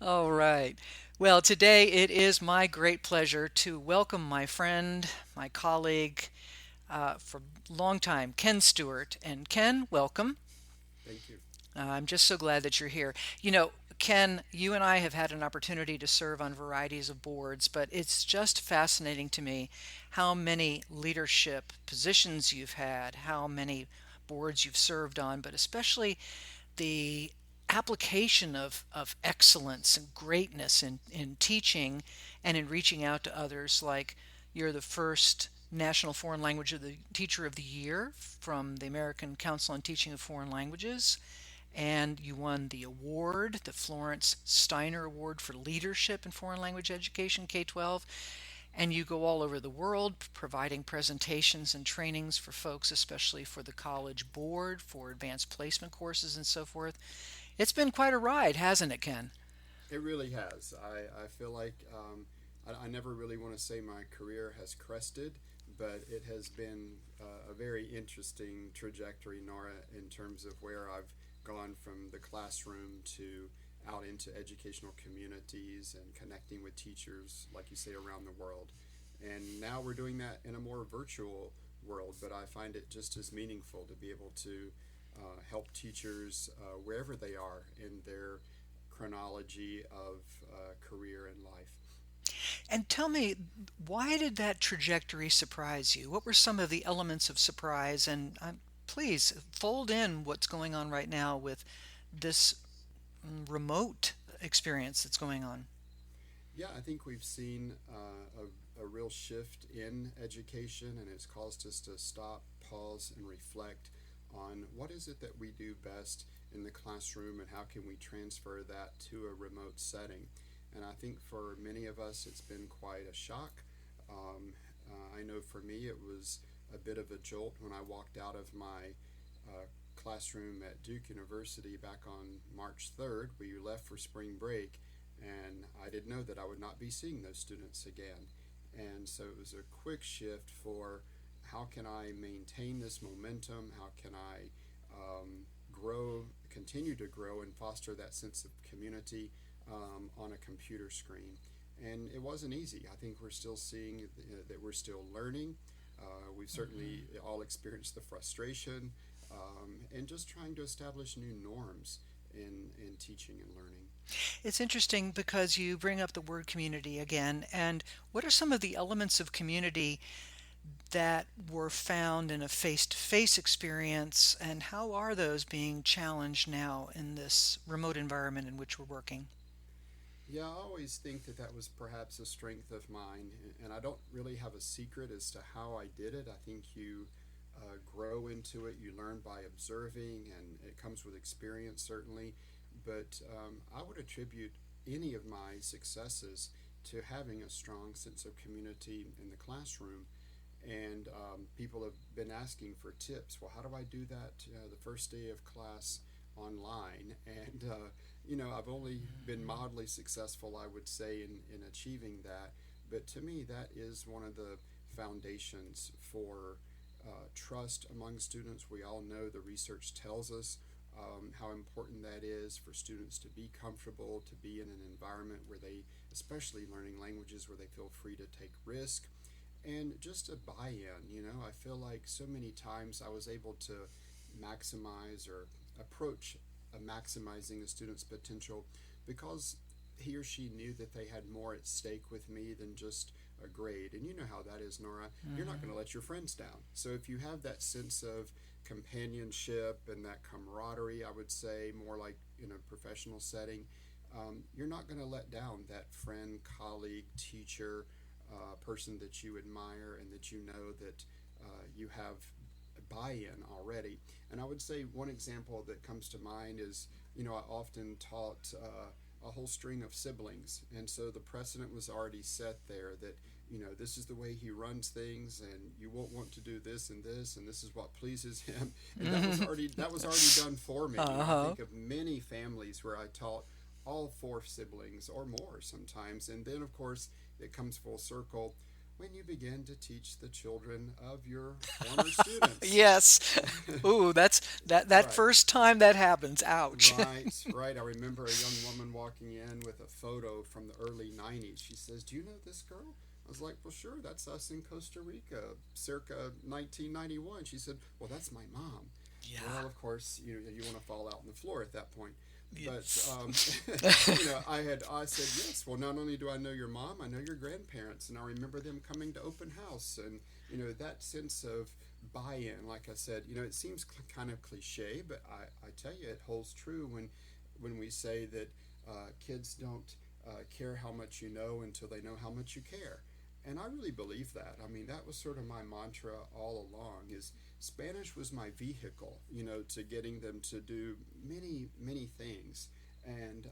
All right. Well, today it is my great pleasure to welcome my friend, my colleague for a long time, Ken Stewart. And Ken, welcome. Thank you. I'm just so glad that you're here. You know, Ken, you and I have had an opportunity to serve on varieties of boards, but it's just fascinating to me how many leadership positions you've had, how many boards you've served on, but especially the application of excellence and greatness in teaching and in reaching out to others. Like you're the first National Foreign Language of the Teacher of the Year from the American Council on Teaching of Foreign Languages, and you won the award, the Florence Steiner Award for Leadership in Foreign Language Education, K-12. And you go all over the world providing presentations and trainings for folks, especially for the College Board, for advanced placement courses and so forth. It's been quite a ride, hasn't it, Ken? It really has. I feel like I never really want to say my career has crested, but it has been a very interesting trajectory, Nora, in terms of where I've gone from the classroom to out into educational communities and connecting with teachers, like you say, around the world. And now we're doing that in a more virtual world, but I find it just as meaningful to be able to help teachers wherever they are in their chronology of career and life. And tell me, why did that trajectory surprise you? What were some of the elements of surprise? And please fold in what's going on right now with this remote experience that's going on. Yeah, I think we've seen a real shift in education, and it's caused us to stop, pause, and reflect on what is it that we do best in the classroom and how can we transfer that to a remote setting. And I think for many of us, it's been quite a shock. I know for me, it was a bit of a jolt when I walked out of my classroom at Duke University back on March 3rd. We left for spring break, and I didn't know that I would not be seeing those students again. And so it was a quick shift for how can I maintain this momentum? How can I grow, continue to grow, and foster that sense of community on a computer screen? And it wasn't easy. I think we're still seeing that we're still learning. We've certainly all experienced the frustration and just trying to establish new norms in teaching and learning. It's interesting because you bring up the word community again. And what are some of the elements of community that were found in a face to face experience, and how are those being challenged now in this remote environment in which we're working? Yeah, I always think that that was perhaps a strength of mine, and I don't really have a secret as to how I did it. I think you grow into it, you learn by observing, and it comes with experience, certainly. But I would attribute any of my successes to having a strong sense of community in the classroom. And people have been asking for tips. Well, how do I do that the first day of class online? And I've only been mildly successful, I would say, in achieving that. But to me, that is one of the foundations for trust among students. We all know the research tells us how important that is for students to be comfortable, to be in an environment where they, especially learning languages, where they feel free to take risk and just a buy-in. I feel like so many times I was able to maximize or approach maximizing a student's potential because he or she knew that they had more at stake with me than just a grade. And you know how that is, Nora. You're not going to let your friends down. So if you have that sense of companionship and that camaraderie, I would say, more like in a professional setting, you're not going to let down that friend, colleague, teacher, person that you admire and that you know that you have buy-in already. And I would say one example that comes to mind is, I often taught a whole string of siblings, and so the precedent was already set there that this is the way he runs things, and you won't want to do this and this is what pleases him, and that was already done for me. I Uh-huh. think of many families where I taught all four siblings or more sometimes, and then of course it comes full circle. when you begin to teach the children of your former students. Yes. Ooh, that Right. first time that happens. Ouch. Right, right. I remember a young woman walking in with a photo from the early 90s. She says, "Do you know this girl?" I was like, "Well, sure, that's us in Costa Rica, circa 1991." She said, "Well, that's my mom." Yeah. Well, of course, you want to fall out on the floor at that point. But Yes. I said yes. Well, not only do I know your mom, I know your grandparents, and I remember them coming to open house, and that sense of buy-in. Like I said, it seems kind of cliche, but I tell you, it holds true when we say that kids don't care how much you know until they know how much you care. And I really believe that. I mean, that was sort of my mantra all along. Is Spanish was my vehicle, to getting them to do many, many things. And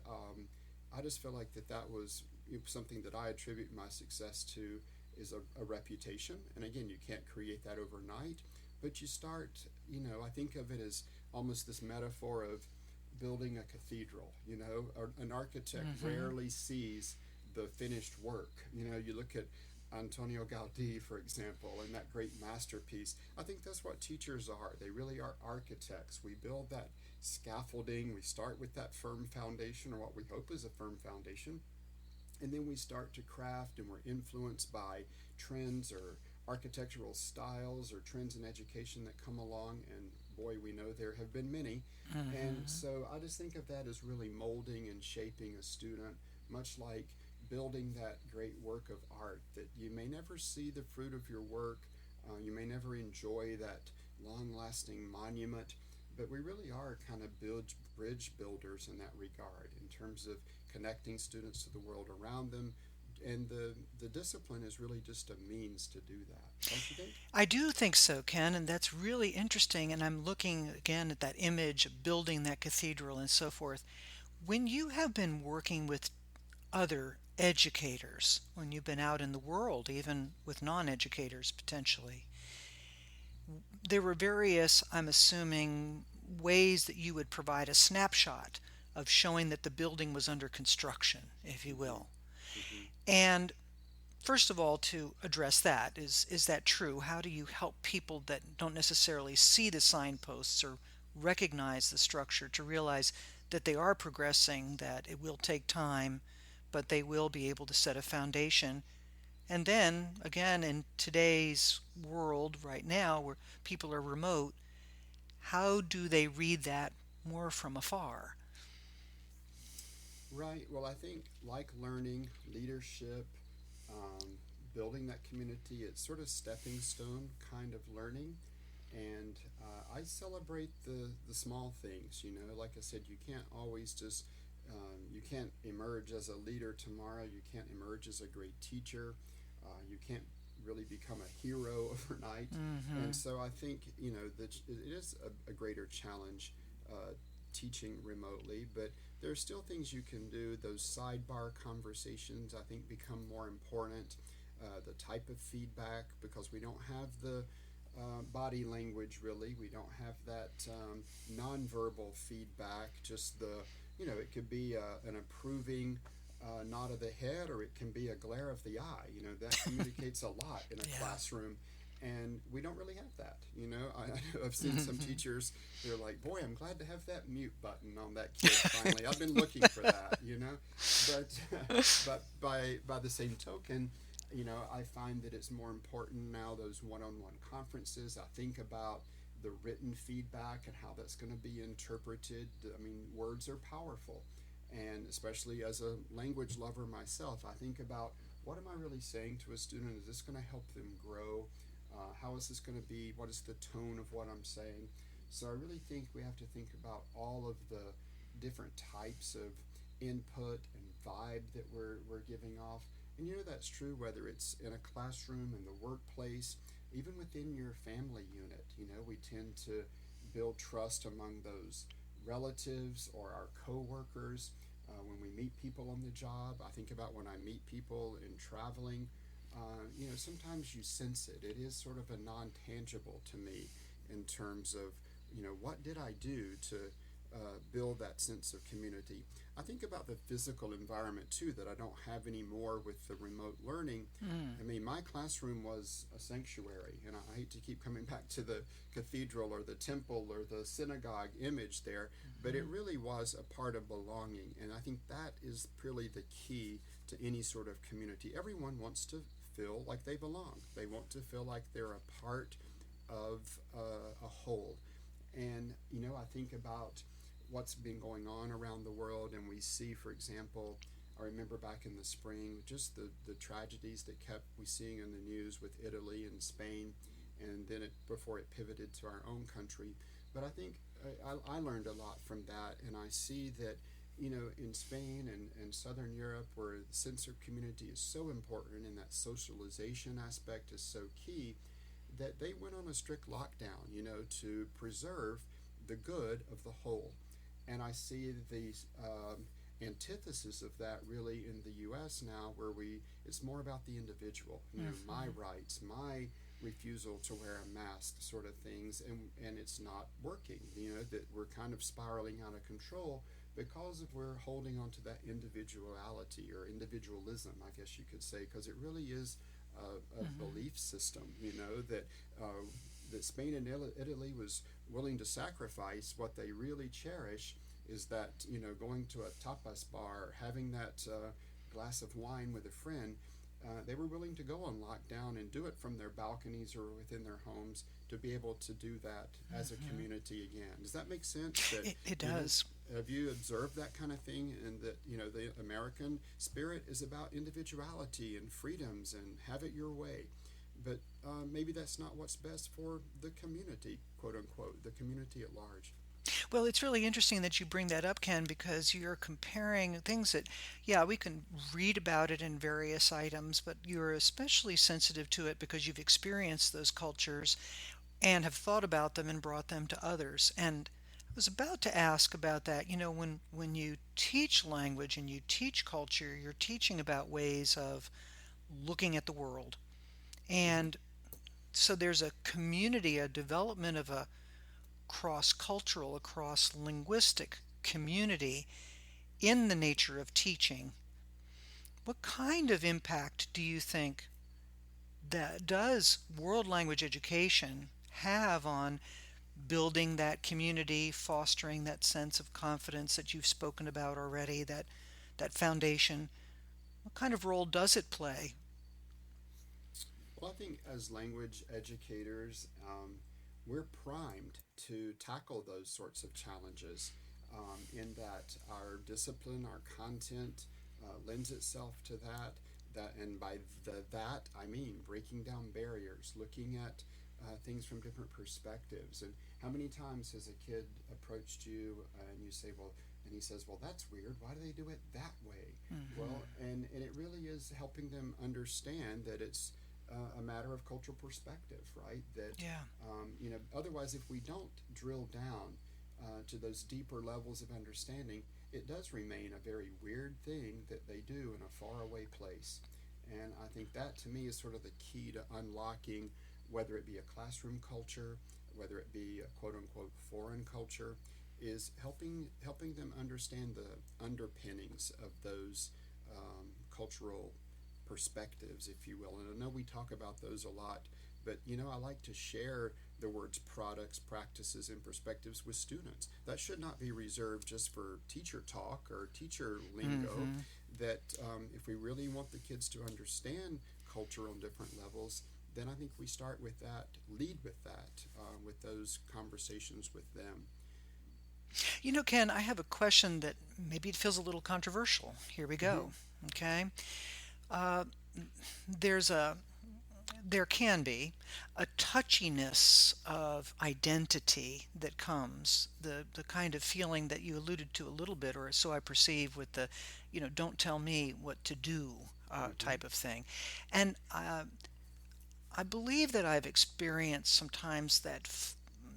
I just feel like that was something that I attribute my success to is a reputation. And again, you can't create that overnight, but you start, I think of it as almost this metaphor of building a cathedral. An architect Hmm. rarely sees the finished work. You look at Antonio Gaudí, for example, and that great masterpiece. I think that's what teachers are. They really are architects. We build that scaffolding. We start with that firm foundation, or what we hope is a firm foundation, and then we start to craft, and we're influenced by trends or architectural styles or trends in education that come along, and boy, we know there have been many. And Hmm. so I just think of that as really molding and shaping a student, much like building that great work of art that you may never see the fruit of your work. You may never enjoy that long lasting monument, but we really are kind of bridge builders in that regard in terms of connecting students to the world around them. And the discipline is really just a means to do that, don't you think? I do think so, Ken, and that's really interesting. And I'm looking again at that image of building that cathedral and so forth. When you have been working with other educators, when you've been out in the world, even with non educators potentially, there were various, I'm assuming, ways that you would provide a snapshot of showing that the building was under construction, if you Mm-hmm. will. Mm-hmm. And first of all, to address that, is that true? How do you help people that don't necessarily see the signposts or recognize the structure to realize that they are progressing, that it will take time, but they will be able to set a foundation? And then again, in today's world right now where people are remote, how do they read that more from afar? Right. Well, I think like learning, leadership, um, building that community, it's sort of stepping stone kind of learning. And I celebrate the small things. Like I said, you can't always just you can't emerge as a leader tomorrow. You can't emerge as a great teacher. You can't really become a hero overnight. And Hmm. so I think that it is a greater challenge uh, teaching remotely, but there are still things you can do. Those sidebar conversations, I think, become more important. The type of feedback, because we don't have the body language really. We don't have that nonverbal feedback. Just it could be an approving nod of the head, or it can be a glare of the eye. That communicates a lot in a Yeah. classroom. And we don't really have that. I've seen some teachers, they're like, boy, I'm glad to have that mute button on that kid finally. I've been looking for that. But, but by the same token, I find that it's more important now, those one-on-one conferences. I think about the written feedback and how that's going to be interpreted. I mean, words are powerful, and especially as a language lover myself, I think about, what am I really saying to a student? Is this going to help them grow? How is this going to be? What is the tone of what I'm saying? So I really think we have to think about all of the different types of input and vibe that we're giving off. And that's true whether it's in a classroom, in the workplace, even within your family unit. We tend to build trust among those relatives or our coworkers. When we meet people on the job, I think about when I meet people in traveling. Sometimes you sense it. It is sort of a non tangible to me in terms of, what did I do to build that sense of community. I think about the physical environment too that I don't have anymore with the remote learning. Mm. I mean, my classroom was a sanctuary, and I hate to keep coming back to the cathedral or the temple or the synagogue image there, but it Mhm. really was a part of belonging, and I think that is really the key to any sort of community. Everyone wants to feel like they belong. They want to feel like they're a part of a whole. And, I think about what's been going on around the world, and we see, for example, I remember back in the spring, just the tragedies that kept we seeing in the news with Italy and Spain, and then before it pivoted to our own country. But I think I learned a lot from that, and I see that, in Spain and Southern Europe, where the sense of community is so important and that socialization aspect is so key, that they went on a strict lockdown, to preserve the good of the whole. And I see the antithesis of that really in the U.S. now, where it's more about the individual, my Mhm. rights, my refusal to wear a mask, sort of things, and it's not working. That we're kind of spiraling out of control because of we're holding on to that individuality or individualism, I guess you could say, because it really is a Mhm. belief system, that Spain and Italy was willing to sacrifice. What they really cherish is that, going to a tapas bar, having that glass of wine with a friend. They were willing to go on lockdown and do it from their balconies or within their homes to be able to do that as a Mhm. community again. Does that make sense? That It you know, does. have you observed that kind of thing? And that the American spirit is about individuality and freedoms and have it your way. But maybe that's not what's best for the community, quote unquote, the community at large. Well, it's really interesting that you bring that up, Ken, because you're comparing things that, yeah, we can read about it in various items, but you're especially sensitive to it because you've experienced those cultures and have thought about them and brought them to others. And I was about to ask about that. When you teach language and you teach culture, you're teaching about ways of looking at the world. Mm-hmm. And so there's a community, a development of a cross cultural, a cross linguistic community in the nature of teaching. What kind of impact do you think that does world language education have on building that community, fostering that sense of confidence that you've spoken about already, that foundation? What kind of role does it play? Well, I think as language educators, we're primed to tackle those sorts of challenges, in that our discipline, our content lends itself to that. And by that, I mean breaking down barriers, looking at things from different perspectives. And how many times has a kid approached you and you say, well, and he says, well, that's weird. Why do they do it that way? Hmm. Well, and it really is helping them understand that it's a matter of cultural perspective, right? That Yeah. otherwise, if we don't drill down to those deeper levels of understanding, it does remain a very weird thing that they do in a faraway place. And I think that to me is sort of the key to unlocking, whether it be a classroom culture, whether it be a quote unquote foreign culture, is helping them understand the underpinnings of those cultural perspectives, if you will. And I know we talk about those a lot, but I like to share the words products, practices, and perspectives with students. That should not be reserved just for teacher talk or teacher lingo. Hmm. That if we really want the kids to understand culture on different levels, then I think we start with that, lead with that, with those conversations with them. Ken, I have a question that maybe it feels a little controversial. Here we Mm-hmm. go. Okay. Uh, there's a there can be a touchiness of identity that comes, the kind of feeling that you alluded to a little bit, or so I perceive, with the don't tell me what to do Mm-hmm. type of thing. And I believe that I've experienced sometimes that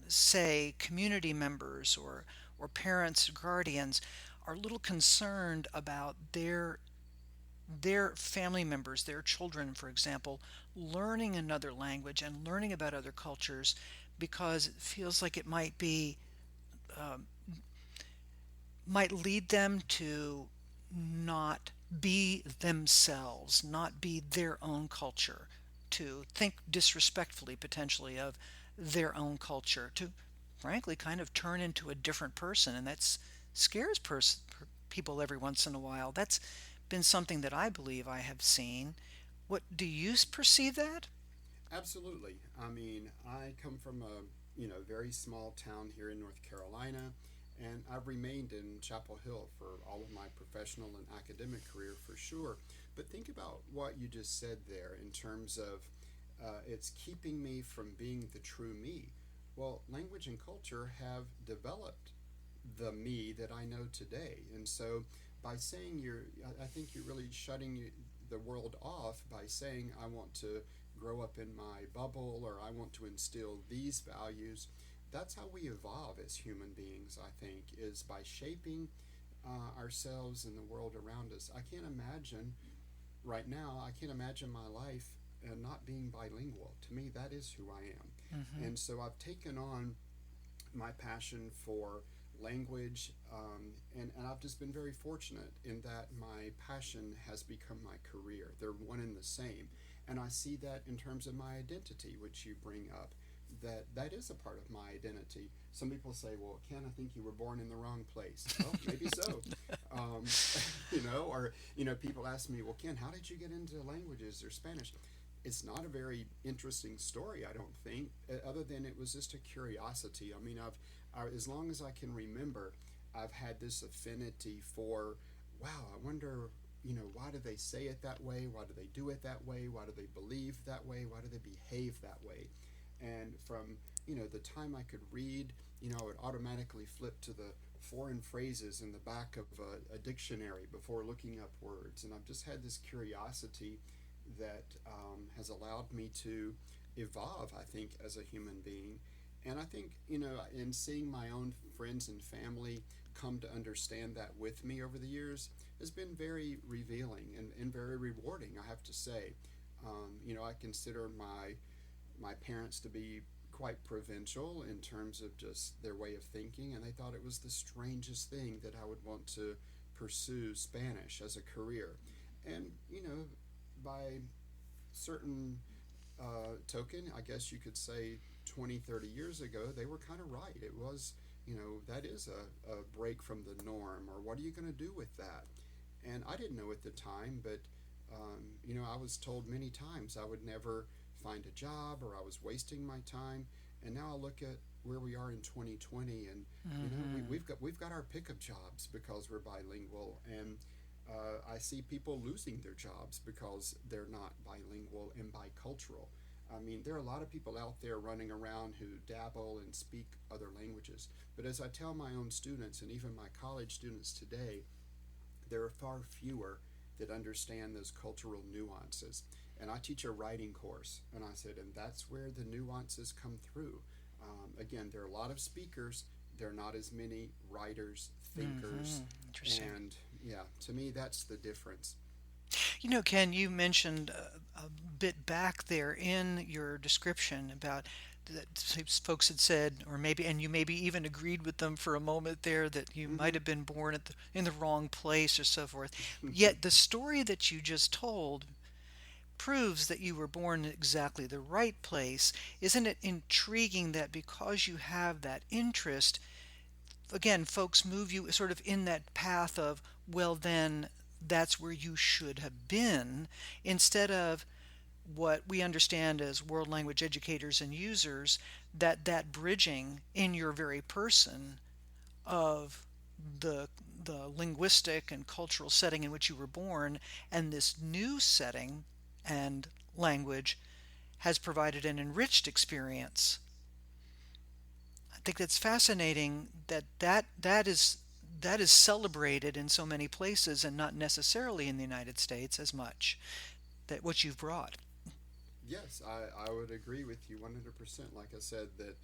say community members or parents, guardians are a little concerned about their family members, their children, for example, learning another language and learning about other cultures because it feels like it might be might lead them to not be themselves, not be their own culture, to think disrespectfully potentially of their own culture, to frankly kind of turn into a different person. And that scares people every once in a while. That's been something that I believe I have seen. What do you perceive that? Absolutely. I mean, I come from a very small town here in North Carolina, and I've remained in Chapel Hill for all of my professional and academic career for sure. But think about what you just said there in terms of it's keeping me from being the true me. Well, language and culture have developed the me that I know today, and so by saying I think you're really shutting the world off by saying I want to grow up in my bubble or I want to instill these values. That's how we evolve as human beings, I think, is by shaping ourselves and the world around us. I can't imagine right now, I can't imagine my life not being bilingual. To me, that is who I am. Hmm. And so I've taken on my passion for language, and I've just been very fortunate in that my passion has become my career. They're one and the same. And I see that in terms of my identity, which you bring up, that is a part of my identity. Some people say, well, Ken, I think you were born in the wrong place. Well, maybe so. Um, or, people ask me, well, Ken, how did you get into languages or Spanish? It's not a very interesting story, I don't think, other than it was just a curiosity. I mean, as long as I can remember, I've had this affinity for, wow, I wonder, why do they say it that way? Why do they do it that way? Why do they believe that way? Why do they behave that way? And from, the time I could read, I would automatically flip to the foreign phrases in the back of a dictionary before looking up words. And I've just had this curiosity that has allowed me to evolve, I think, as a human being. And I think, in seeing my own friends and family come to understand that with me over the years has been very revealing and very rewarding, I have to say. I consider my parents to be quite provincial in terms of just their way of thinking, and they thought it was the strangest thing that I would want to pursue Spanish as a career. And, by certain token, I guess you could say 20, 30 years ago, they were kind of right. It was, that is a break from the norm, or what are you going to do with that? And I didn't know at the time, but, I was told many times I would never find a job or I was wasting my time. And now I look at where we are in 2020, and Hmm. we've got our pick of jobs because we're bilingual, and I see people losing their jobs because they're not bilingual and bicultural. I mean, there are a lot of people out there running around who dabble and speak other languages. But as I tell my own students and even my college students today, there are far fewer that understand those cultural nuances. And I teach a writing course, and I said, and that's where the nuances come through. Again, there are a lot of speakers, there are not as many writers, thinkers, Hmm. Interesting. and yeah, to me, that's the difference. Ken, you mentioned a bit back there in your description about that folks had said, or maybe, and you maybe even agreed with them for a moment there, that you might Mm-hmm. have been born in the wrong place or so forth. Yet the story that you just told proves that you were born in exactly the right place. Isn't it intriguing that because you have that interest, again, folks move you sort of in that path of, well, then that's where you should have been, instead of what we understand as world language educators and users, that bridging in your very person of the the linguistic and cultural setting in which you were born and this new setting and language has provided an enriched experience. I think that's fascinating that is celebrated in so many places and not necessarily in the United States as much. That what you've brought. Yes, I would agree with you 100%. Like I said, that,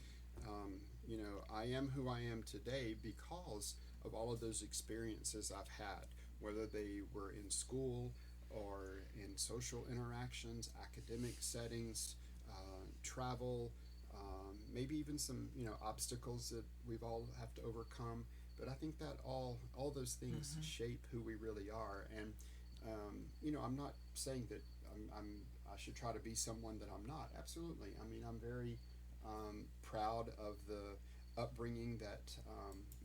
I am who I am today because of all of those experiences I've had, whether they were in school or in social interactions, academic settings, travel, maybe even some, obstacles that we've all have to overcome. But I think that all those things Hmm. shape who we really are. And I'm not saying that I should try to be someone that I'm not. Absolutely. I mean, I'm very proud of the upbringing that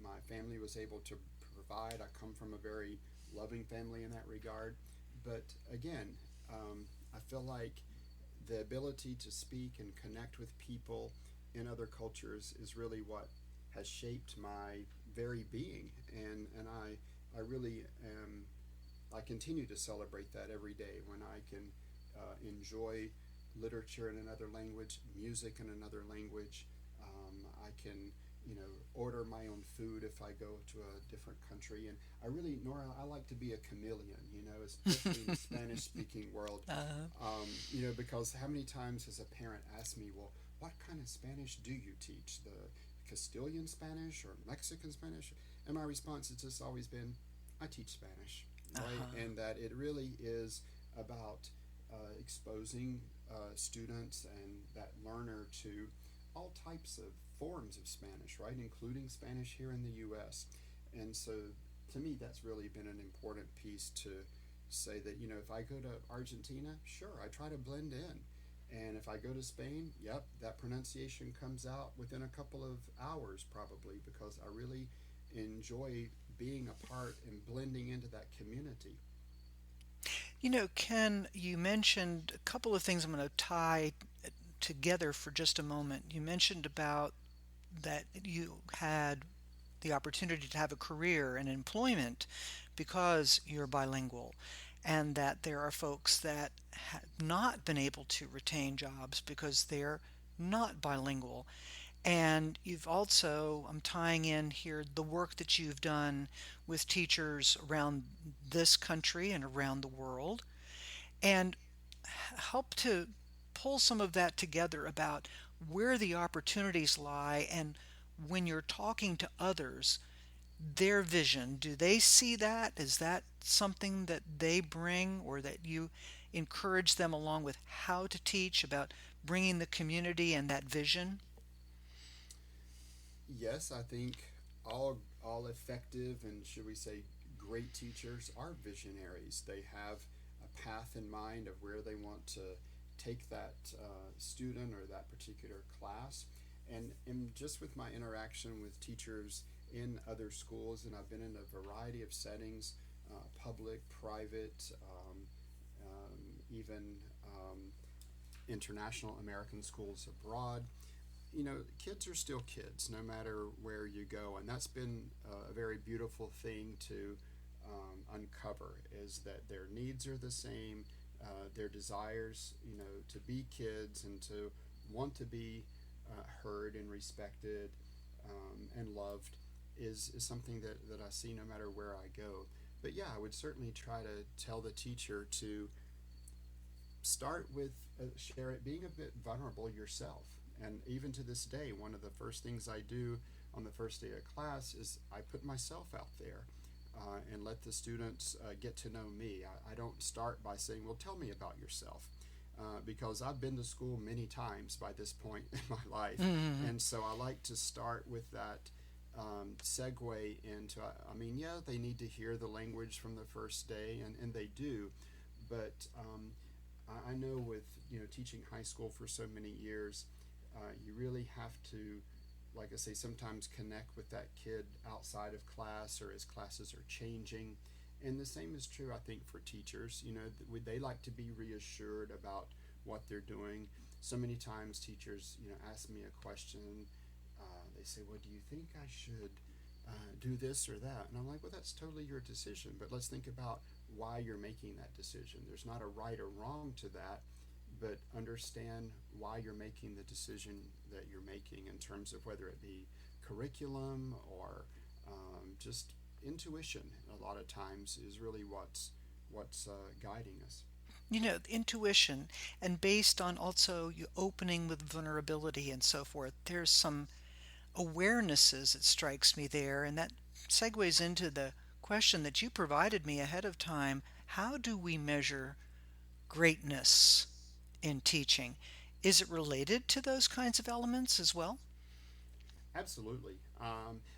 my family was able to provide. I come from a very loving family in that regard. But again, I feel like the ability to speak and connect with people in other cultures is really what has shaped my very being, and I really am. I continue to celebrate that every day when I can enjoy literature in another language, music in another language. I can, order my own food if I go to a different country. And I really, Nora, I like to be a chameleon, especially in the Spanish speaking world. uh, Because how many times has a parent asked me, well, what kind of Spanish do you teach? The Castilian Spanish or Mexican Spanish? And my response has just always been, I teach Spanish, right? uh-huh. And that it really is about exposing students and that learner to all types of forms of Spanish, right? Including Spanish here in the U.S. And so to me, that's really been an important piece to say that, if I go to Argentina, sure, I try to blend in. And if I go to Spain, yep, that pronunciation comes out within a couple of hours probably because I really enjoy being a part and blending into that community. Ken, you mentioned a couple of things I'm going to tie together for just a moment. You mentioned about that you had the opportunity to have a career and employment because you're bilingual, and that there are folks that have not been able to retain jobs because they're not bilingual. And you've also, I'm tying in here the work that you've done with teachers around this country and around the world, and help to pull some of that together about where the opportunities lie and when you're talking to others, their vision. Do they see that? Is that something that they bring or that you encourage them along with how to teach about bringing the community and that vision? Yes, I think all effective and should we say great teachers are visionaries. They have a path in mind of where they want to take that student or that particular class. And just with my interaction with teachers in other schools, and I've been in a variety of settings, public, private, even international American schools abroad. Kids are still kids no matter where you go, and that's been a very beautiful thing to uncover is that their needs are the same, their desires, to be kids and to want to be heard and respected and loved is something that I see no matter where I go. But yeah, I would certainly try to tell the teacher to start with share it being a bit vulnerable yourself. And even to this day, one of the first things I do on the first day of class is I put myself out there and let the students get to know me. I don't start by saying, well, tell me about yourself. Because I've been to school many times by this point in my life. Hmm. And so I like to start with that segue into, I mean, yeah, they need to hear the language from the first day, and they do. But I know with teaching high school for so many years, you really have to, like I say, sometimes connect with that kid outside of class or as classes are changing. And the same is true, I think, for teachers. They like to be reassured about what they're doing. So many times, teachers, ask me a question. They say, "Well, do you think I should do this or that?" And I'm like, "Well, that's totally your decision. But let's think about why you're making that decision. There's not a right or wrong to that, but understand why you're making the decision that you're making in terms of whether it be curriculum or just intuition. A lot of times is really what's guiding us." Intuition, and based on also you opening with vulnerability and so forth, there's some awarenesses, it strikes me there, and that segues into the question that you provided me ahead of time. How do we measure greatness in teaching? Is it related to those kinds of elements as well? Absolutely.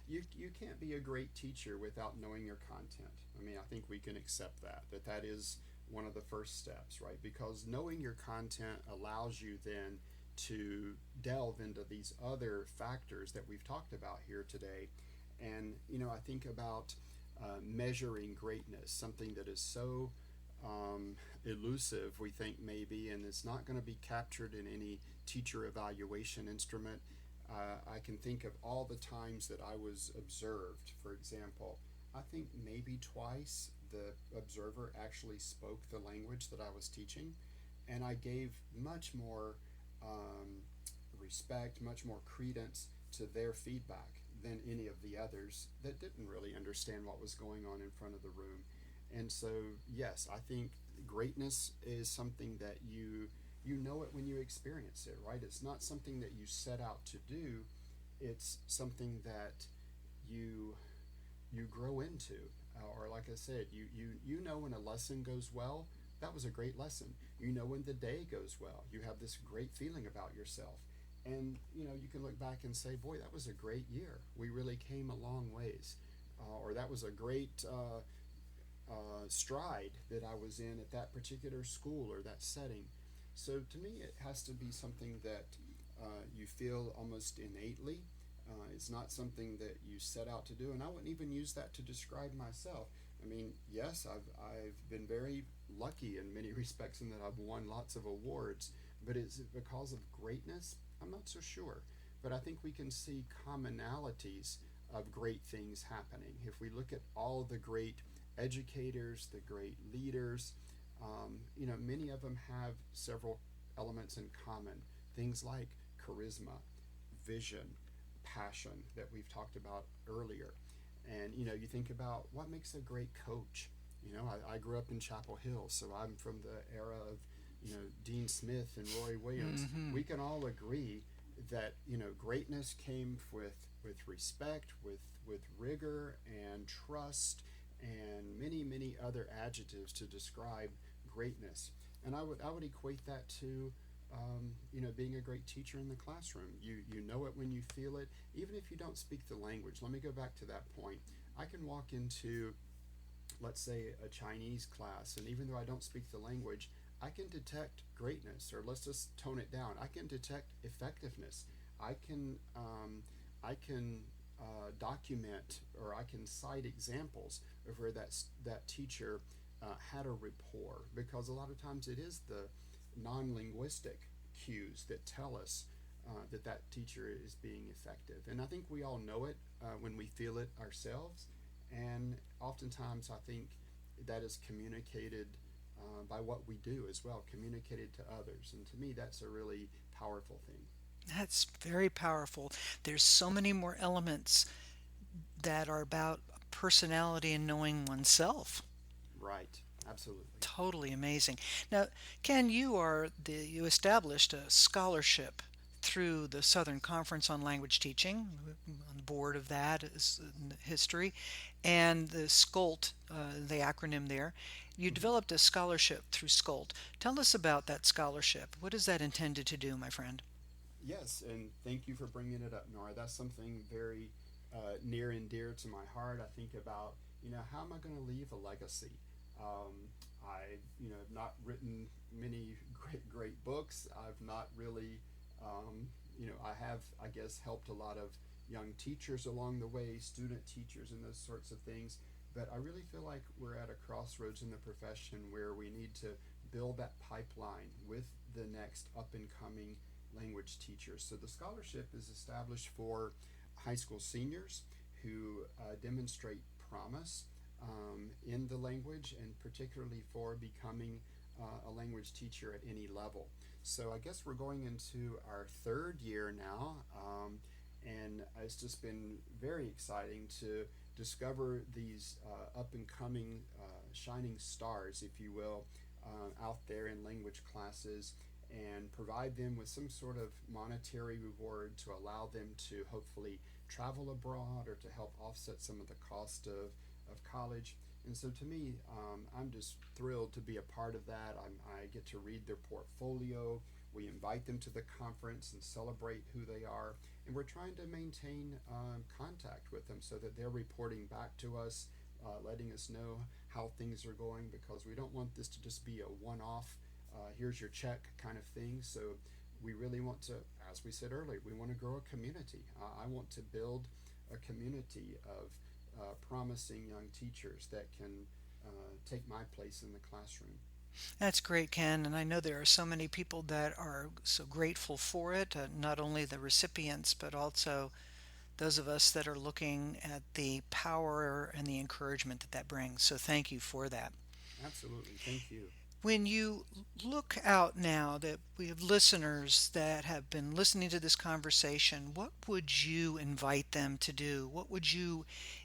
You can't be a great teacher without knowing your content. I mean, I think we can accept that is one of the first steps, right? Because knowing your content allows you then to delve into these other factors that we've talked about here today. And, I think about measuring greatness, something that is so elusive, we think maybe, and it's not going to be captured in any teacher evaluation instrument. I can think of all the times that I was observed. For example, I think maybe twice the observer actually spoke the language that I was teaching, and I gave much more um, respect, much more credence to their feedback than any of the others that didn't really understand what was going on in front of the room. And so, yes, I think greatness is something that you know it when you experience it, right? It's not something that you set out to do. It's something that you you grow into. Or like I said, you know when a lesson goes well, that was a great lesson. You know when the day goes well, you have this great feeling about yourself. And you can look back and say, boy, that was a great year. We really came a long ways. Or that was a great stride that I was in at that particular school or that setting. So to me, it has to be something that you feel almost innately. It's not something that you set out to do, and I wouldn't even use that to describe myself. I mean, yes, I've been very lucky in many respects in that I've won lots of awards, but is it because of greatness? I'm not so sure. But I think we can see commonalities of great things happening. If we look at all the great educators, the great leaders, many of them have several elements in common. Things like charisma, vision, passion that we've talked about earlier. And you think about what makes a great coach. I grew up in Chapel Hill, so I'm from the era of Dean Smith and Roy Williams. Hmm. We can all agree that greatness came with respect, with rigor and trust, and many other adjectives to describe greatness. And I would equate that to being a great teacher in the classroom. You know it when you feel it, even if you don't speak the language. Let me go back to that point. I can walk into, let's say, a Chinese class, and even though I don't speak the language, I can detect greatness, or let's just tone it down. I can detect effectiveness. I can document, or I can cite examples of where that teacher had a rapport, because a lot of times it is the non-linguistic cues that tell us that teacher is being effective. And I think we all know it when we feel it ourselves. And oftentimes I think that is communicated by what we do as well, communicated to others. And to me, that's a really powerful thing. That's very powerful. There's so many more elements that are about personality and knowing oneself. Right. Absolutely. Totally amazing. Now, Ken, you established a scholarship through the Southern Conference on Language Teaching, on the board of that is in history, and the SCOLT, the acronym there. You Mhm. developed a scholarship through SCOLT. Tell us about that scholarship. What is that intended to do, my friend? Yes, and thank you for bringing it up, Nora. That's something very near and dear to my heart. I think about, how am I going to leave a legacy? I have not written many great books. I've not really, I have, I guess, helped a lot of young teachers along the way, student teachers, and those sorts of things. But I really feel like we're at a crossroads in the profession where we need to build that pipeline with the next up and coming language teachers. So the scholarship is established for high school seniors who demonstrate promise in the language, and particularly for becoming a language teacher at any level. So I guess we're going into our third year now, and it's just been very exciting to discover these up and coming shining stars, if you will, out there in language classes, and provide them with some sort of monetary reward to allow them to hopefully travel abroad or to help offset some of the cost of college. And so to me, I'm just thrilled to be a part of that. I get to read their portfolio. We invite them to the conference and celebrate who they are. And we're trying to maintain contact with them so that they're reporting back to us, letting us know how things are going, because we don't want this to just be a one off, here's your check kind of thing. So we really want to, as we said earlier, we want to grow a community. I want to build a community of promising young teachers that can take my place in the classroom. That's great, Ken. And I know there are so many people that are so grateful for it, not only the recipients, but also those of us that are looking at the power and the encouragement that that brings. So thank you for that. Absolutely. Thank you. When you look out now that we have listeners that have been listening to this conversation, what would you invite them to do? What would you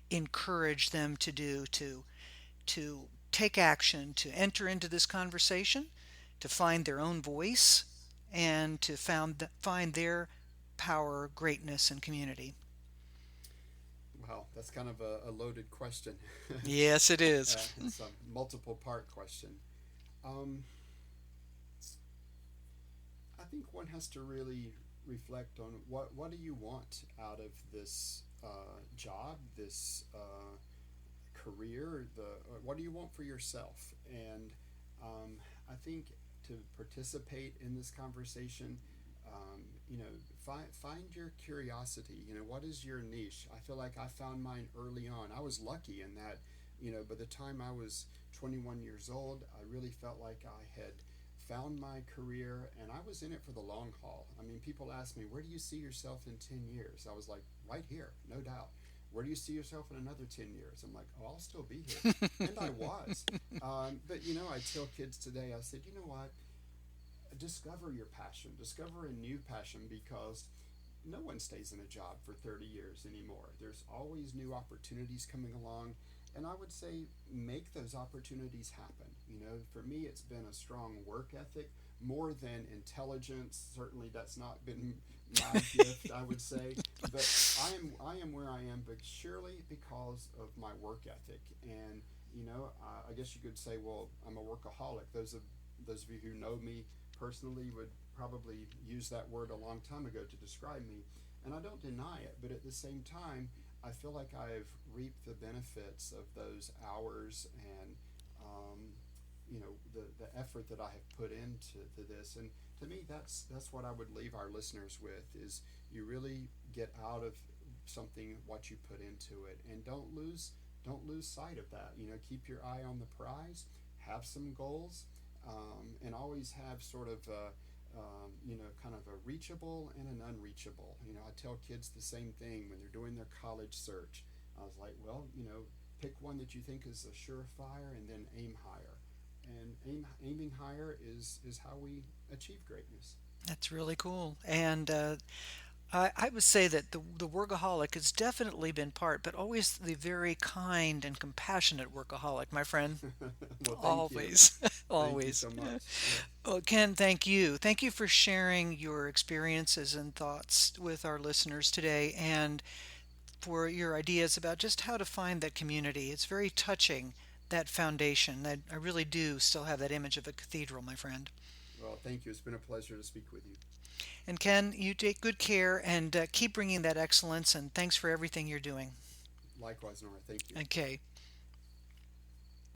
encourage them to do to take action, to enter into this conversation, to find their own voice, and to find their power, greatness, and community? Well, that's kind of a loaded question. Yes, it is. It's a multiple part question. Um, I think one has to really reflect on what do you want out of this job, this career, what do you want for yourself? And I think to participate in this conversation, you know, find your curiosity. You know, what is your niche? I feel like I found mine early on. I was lucky in that, you know, by the time I was 21 years old, I really felt like I had found my career, and I was in it for the long haul. I mean, people ask me, where do you see yourself in 10 years? I was like, right here, no doubt. Where do you see yourself in another 10 years? I'm like, oh, I'll still be here. And I was. But, you know, I tell kids today, I said, you know what? Discover your passion, discover a new passion, because no one stays in a job for 30 years anymore. There's always new opportunities coming along. And I would say make those opportunities happen. You know, for me, it's been a strong work ethic more than intelligence. Certainly, that's not been my gift, I would say. But I am where I am, but surely because of my work ethic. And you know, I guess you could say, well, I'm a workaholic. Those of you who know me personally would probably use that word a long time ago to describe me, and I don't deny it. But at the same time, I feel like I've reaped the benefits of those hours and um, you know the effort that I have put into this. And to me, that's what I would leave our listeners with: is you really get out of something what you put into it, and don't lose sight of that. You know, keep your eye on the prize, have some goals, and always have sort of you know, kind of a reachable and an unreachable. You know, I tell kids the same thing when they're doing their college search. I was like, well, you know, pick one that you think is a surefire, and then aim higher. And aiming higher is how we achieve greatness. That's really cool. And I would say that the workaholic has definitely been part, but always the very kind and compassionate workaholic, my friend. Well, thank you. Always, Thank you always. so much. Yeah. Well, Ken, thank you. Thank you for sharing your experiences and thoughts with our listeners today, and for your ideas about just how to find that community. It's very touching, that foundation. I really do still have that image of a cathedral, my friend. Well, thank you. It's been a pleasure to speak with you. And Ken, you take good care and keep bringing that excellence, and thanks for everything you're doing. Likewise, Nora. Thank you. Okay.